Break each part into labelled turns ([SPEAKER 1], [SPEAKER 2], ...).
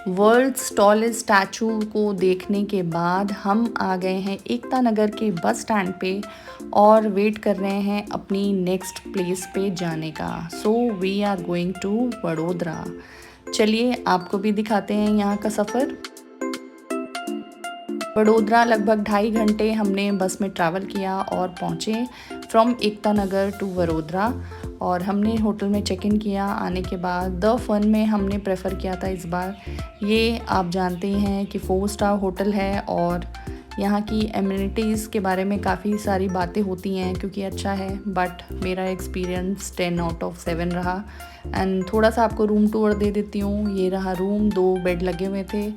[SPEAKER 1] World's tallest statue को देखने के बाद हम आ गए हैं एकता नगर के बस स्टैंड पे और वेट कर रहे हैं अपनी नेक्स्ट प्लेस पे जाने का। So we are going to Vadodara. चलिए आपको भी दिखाते हैं यहाँ का सफ़र। वडोदरा लगभग 2.5 घंटे हमने बस में ट्रैवल किया और पहुँचे फ्रॉम एकता नगर टू वडोदरा। और हमने होटल में चेक इन किया। आने के बाद द फन में हमने प्रेफर किया था इस बार। ये आप जानते हैं कि 4 स्टार होटल है और यहाँ की एमिनिटीज़ के बारे में काफ़ी सारी बातें होती हैं क्योंकि अच्छा है, बट मेरा एक्सपीरियंस 10 आउट ऑफ 7 रहा। एंड थोड़ा सा आपको रूम टूर दे देती हूँ। ये रहा रूम, 2 बेड लगे हुए थे,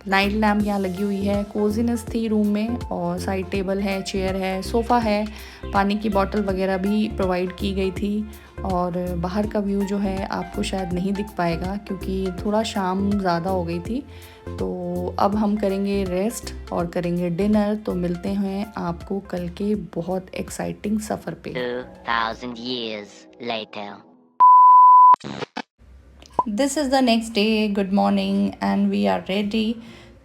[SPEAKER 1] नाइट लैम्प यहाँ लगी हुई है, कोजीनेस थी रूम में और साइड टेबल है, चेयर है, सोफ़ा है, पानी की बॉटल वगैरह भी प्रोवाइड की गई थी। और बाहर का व्यू जो है आपको शायद नहीं दिख पाएगा क्योंकि थोड़ा शाम ज़्यादा हो गई थी। तो अब हम करेंगे रेस्ट और करेंगे डिनर। तो मिलते हैं आपको कल के बहुत एक्साइटिंग सफ़र पे।
[SPEAKER 2] 2000 years later.
[SPEAKER 1] This is the next day. Good morning and we are ready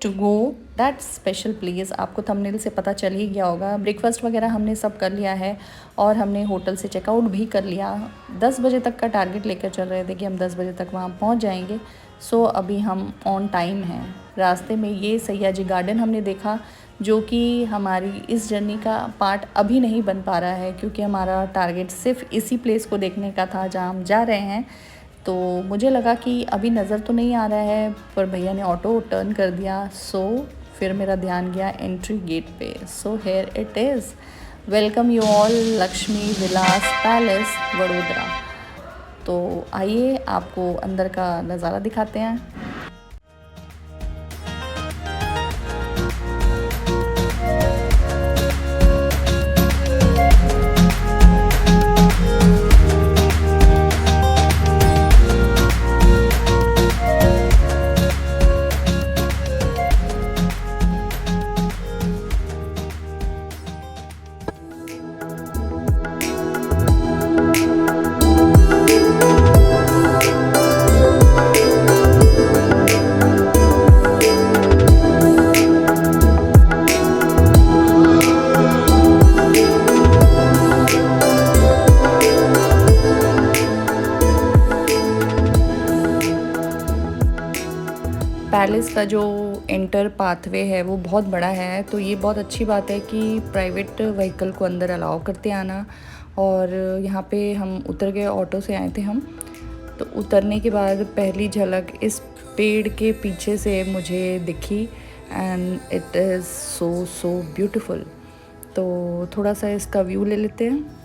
[SPEAKER 1] to go that special place। आपको थंबनेल से पता चल ही गया होगा। ब्रेकफास्ट वगैरह हमने सब कर लिया है और हमने होटल से चेकआउट भी कर लिया। 10 बजे तक का टारगेट लेकर चल रहे थे कि हम 10 बजे तक वहाँ पहुँच जाएंगे। सो अभी हम ऑन टाइम हैं। रास्ते में ये सयाजी गार्डन हमने देखा जो कि हमारी इस जर्नी का पार्ट अभी नहीं बन पा रहा है क्योंकि हमारा टारगेट सिर्फ इसी प्लेस को देखने का था जहाँ हम जा रहे हैं। तो मुझे लगा कि अभी नज़र तो नहीं आ रहा है, पर भैया ने ऑटो टर्न कर दिया। सो फिर मेरा ध्यान गया एंट्री गेट पे। So here it is, welcome you all Lakshmi Vilas palace Vadodara. तो आइए आपको अंदर का नज़ारा दिखाते हैं। पैलेस का जो एंटर पाथवे है वो बहुत बड़ा है, तो ये बहुत अच्छी बात है कि प्राइवेट व्हीकल को अंदर अलाउ करते आना। और यहाँ पे हम उतर गए, ऑटो से आए थे हम। तो उतरने के बाद पहली झलक इस पेड़ के पीछे से मुझे दिखी and it is so beautiful. तो थोड़ा सा इसका व्यू ले लेते हैं।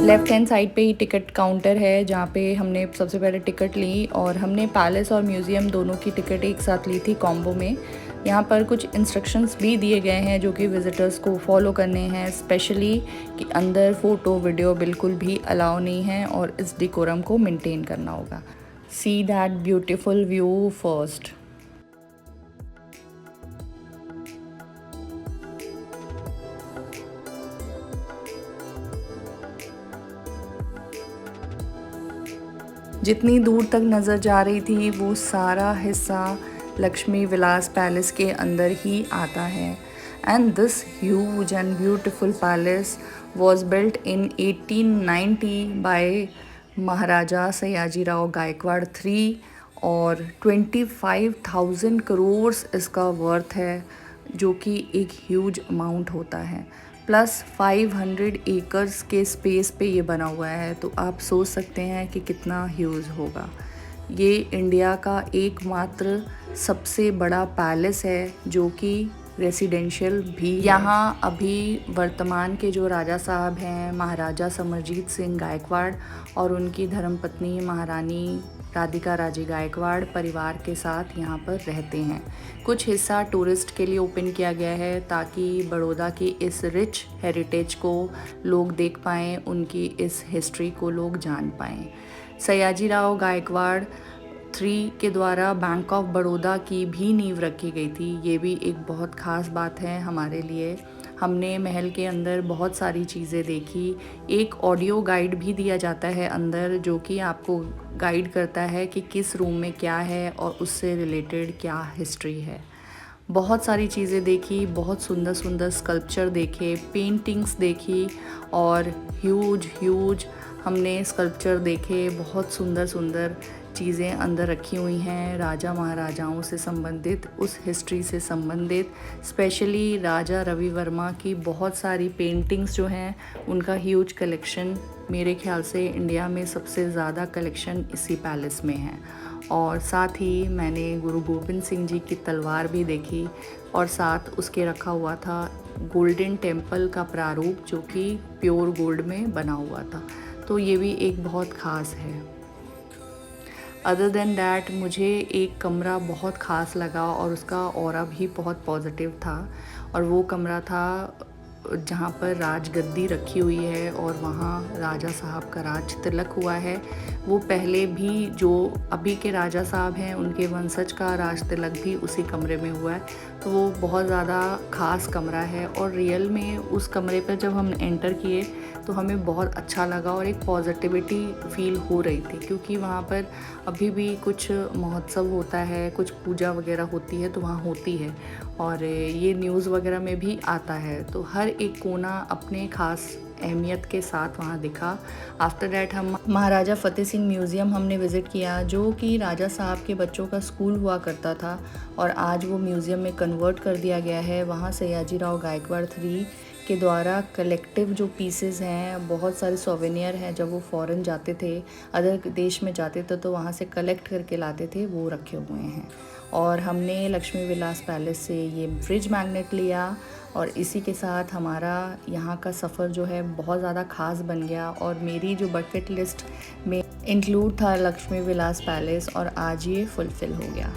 [SPEAKER 1] लेफ़्ट हैंड साइड पे ही टिकट काउंटर है जहाँ पे हमने सबसे पहले टिकट ली और हमने पैलेस और म्यूज़ियम दोनों की टिकट एक साथ ली थी कॉम्बो में। यहाँ पर कुछ इंस्ट्रक्शंस भी दिए गए हैं जो कि विज़िटर्स को फॉलो करने हैं, स्पेशली कि अंदर फ़ोटो वीडियो बिल्कुल भी अलाउ नहीं है और इस डिकोरम को मेंटेन करना होगा। See that beautiful view first. जितनी दूर तक नज़र जा रही थी वो सारा हिस्सा लक्ष्मी विलास पैलेस के अंदर ही आता है। And this huge and beautiful palace was built in 1890 by Maharaja Sayajirao Gaekwad 3 और 25,000 करोड़ इसका वर्थ है, जो कि एक ह्यूज अमाउंट होता है। प्लस 500 एकर्स के स्पेस पे ये बना हुआ है, तो आप सोच सकते हैं कि कितना ह्यूज होगा। ये इंडिया का एकमात्र सबसे बड़ा पैलेस है जो कि रेसिडेंशियल भी। यहाँ अभी वर्तमान के जो राजा साहब हैं महाराजा समरजीत सिंह गायकवाड़ और उनकी धर्मपत्नी महारानी राधिका राजे गायकवाड़ परिवार के साथ यहाँ पर रहते हैं। कुछ हिस्सा टूरिस्ट के लिए ओपन किया गया है ताकि बड़ौदा की इस रिच हेरिटेज को लोग देख पाएँ, उनकी इस हिस्ट्री को लोग जान पाएँ। सयाजीराव गायकवाड़ 3 के द्वारा बैंक ऑफ बड़ौदा की भी नींव रखी गई थी। ये भी एक बहुत ख़ास बात है हमारे लिए। हमने महल के अंदर बहुत सारी चीज़ें देखी। एक ऑडियो गाइड भी दिया जाता है अंदर, जो कि आपको गाइड करता है कि किस रूम में क्या है और उससे रिलेटेड क्या हिस्ट्री है। बहुत सारी चीज़ें देखी, बहुत सुंदर सुंदर स्कल्पचर देखे, पेंटिंग्स देखी और ह्यूज हमने स्कल्पचर देखे। बहुत सुंदर सुंदर चीज़ें अंदर रखी हुई हैं राजा महाराजाओं से संबंधित, उस हिस्ट्री से संबंधित। स्पेशली राजा रवि वर्मा की बहुत सारी पेंटिंग्स जो हैं, उनका ह्यूज कलेक्शन, मेरे ख्याल से इंडिया में सबसे ज़्यादा कलेक्शन इसी पैलेस में है। और साथ ही मैंने गुरु गोबिंद सिंह जी की तलवार भी देखी और साथ उसके रखा हुआ था गोल्डन टेम्पल का प्रारूप, जो कि प्योर गोल्ड में बना हुआ था। तो ये भी एक बहुत ख़ास है। अदर देन डैट मुझे एक कमरा बहुत ख़ास लगा और उसका ऑरा भी बहुत पॉजिटिव था, और वो कमरा था जहाँ पर राजगद्दी रखी हुई है और वहाँ राजा साहब का राज तिलक हुआ है। वो पहले भी जो अभी के राजा साहब हैं उनके वंशज का राज तिलक भी उसी कमरे में हुआ है। तो वो बहुत ज़्यादा ख़ास कमरा है और रियल में उस कमरे पर जब हम एंटर किए तो हमें बहुत अच्छा लगा और एक पॉजिटिविटी फील हो रही थी, क्योंकि वहाँ पर अभी भी कुछ महोत्सव होता है, कुछ पूजा वगैरह होती है तो वहाँ होती है, और ये न्यूज़ वगैरह में भी आता है। तो हर एक कोना अपने ख़ास अहमियत के साथ वहाँ दिखा। आफ्टर डैट हम महाराजा फ़तेह सिंह म्यूज़ियम हमने विज़िट किया, जो कि राजा साहब के बच्चों का स्कूल हुआ करता था और आज वो म्यूज़ियम में कन्वर्ट कर दिया गया है। वहाँ सयाजी राव गायकवाड़ 3 के द्वारा कलेक्टिव जो पीसेस हैं, बहुत सारे सोवेनियर हैं, जब वो फ़ॉरेन जाते थे, अदर देश में जाते थे तो वहाँ से कलेक्ट करके लाते थे, वो रखे हुए हैं। और हमने लक्ष्मी विलास पैलेस से ये फ्रिज मैग्नेट लिया और इसी के साथ हमारा यहाँ का सफ़र जो है बहुत ज़्यादा ख़ास बन गया और मेरी जो बकेट लिस्ट में इंक्लूड था लक्ष्मी विलास पैलेस, और आज ये फुलफ़िल हो गया।